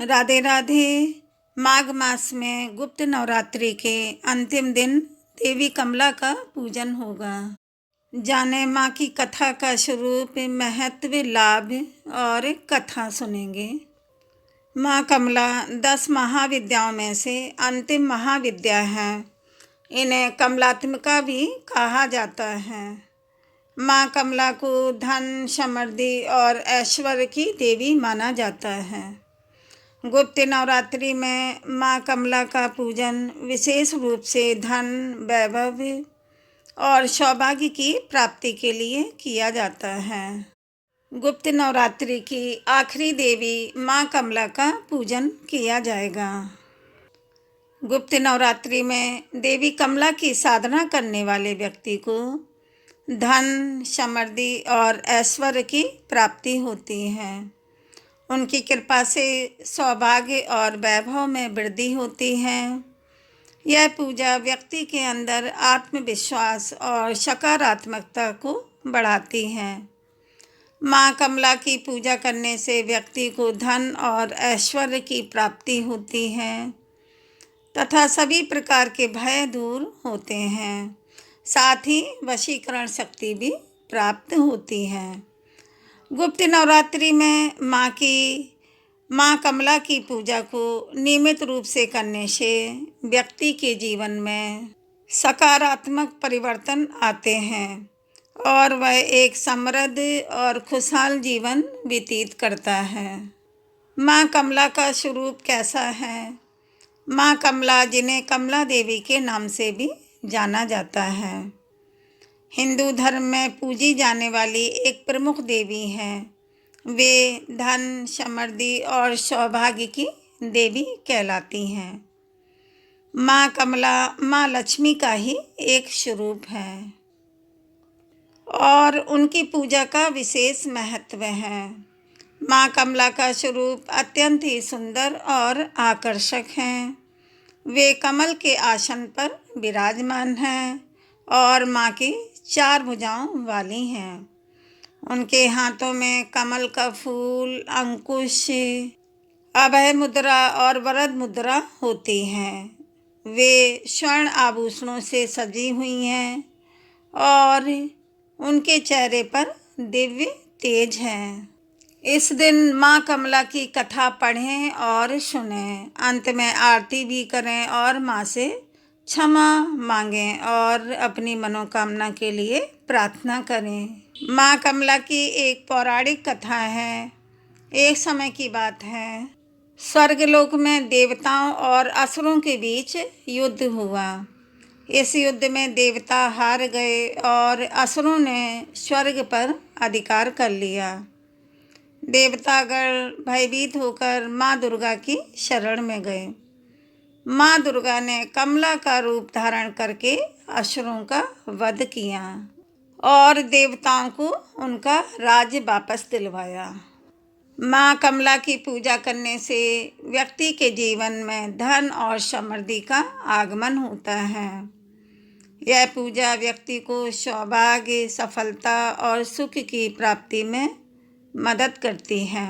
राधे राधे। माघ मास में गुप्त नवरात्रि के अंतिम दिन देवी कमला का पूजन होगा। जाने माँ की कथा का स्वरूप, महत्व, लाभ और कथा सुनेंगे। माँ कमला 10 महाविद्याओं में से अंतिम महाविद्या है। इन्हें कमलात्मिका भी कहा जाता है। माँ कमला को धन, समृद्धि और ऐश्वर्य की देवी माना जाता है। गुप्त नवरात्रि में माँ कमला का पूजन विशेष रूप से धन, वैभव और सौभाग्य की प्राप्ति के लिए किया जाता है। गुप्त नवरात्रि की आखिरी देवी माँ कमला का पूजन किया जाएगा। गुप्त नवरात्रि में देवी कमला की साधना करने वाले व्यक्ति को धन, समृद्धि और ऐश्वर्य की प्राप्ति होती है। उनकी कृपा से सौभाग्य और वैभव में वृद्धि होती है। यह पूजा व्यक्ति के अंदर आत्मविश्वास और सकारात्मकता को बढ़ाती है। माँ कमला की पूजा करने से व्यक्ति को धन और ऐश्वर्य की प्राप्ति होती है तथा सभी प्रकार के भय दूर होते हैं। साथ ही वशीकरण शक्ति भी प्राप्त होती है। गुप्त नवरात्रि में माँ कमला की पूजा को नियमित रूप से करने से व्यक्ति के जीवन में सकारात्मक परिवर्तन आते हैं और वह एक समृद्ध और खुशहाल जीवन व्यतीत करता है। माँ कमला का स्वरूप कैसा है? माँ कमला, जिन्हें कमला देवी के नाम से भी जाना जाता है, हिंदू धर्म में पूजी जाने वाली एक प्रमुख देवी हैं। वे धन, समृद्धि और सौभाग्य की देवी कहलाती हैं। माँ कमला माँ लक्ष्मी का ही एक स्वरूप है और उनकी पूजा का विशेष महत्व है। माँ कमला का स्वरूप अत्यंत ही सुंदर और आकर्षक है। वे कमल के आसन पर विराजमान हैं और माँ की 4 भुजाओं वाली हैं। उनके हाथों में कमल का फूल, अंकुश, अभय मुद्रा और वरद मुद्रा होती हैं। वे स्वर्ण आभूषणों से सजी हुई हैं और उनके चेहरे पर दिव्य तेज है। इस दिन माँ कमला की कथा पढ़ें और सुनें। अंत में आरती भी करें और माँ से क्षमा मांगें और अपनी मनोकामना के लिए प्रार्थना करें। माँ कमला की एक पौराणिक कथा है। एक समय की बात है, स्वर्गलोक में देवताओं और असुरों के बीच युद्ध हुआ। इस युद्ध में देवता हार गए और असुरों ने स्वर्ग पर अधिकार कर लिया। देवतागण भयभीत होकर माँ दुर्गा की शरण में गए। माँ दुर्गा ने कमला का रूप धारण करके असुरों का वध किया और देवताओं को उनका राज्य वापस दिलवाया। माँ कमला की पूजा करने से व्यक्ति के जीवन में धन और समृद्धि का आगमन होता है। यह पूजा व्यक्ति को सौभाग्य, सफलता और सुख की प्राप्ति में मदद करती है।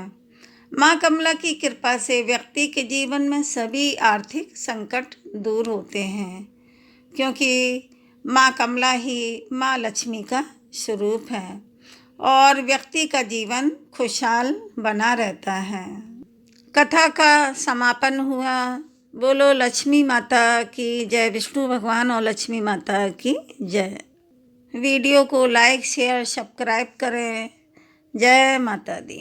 माँ कमला की कृपा से व्यक्ति के जीवन में सभी आर्थिक संकट दूर होते हैं, क्योंकि माँ कमला ही माँ लक्ष्मी का स्वरूप है और व्यक्ति का जीवन खुशहाल बना रहता है। कथा का समापन हुआ। बोलो लक्ष्मी माता की जय, विष्णु भगवान और लक्ष्मी माता की जय। वीडियो को लाइक, शेयर, सब्सक्राइब करें। जय माता दी।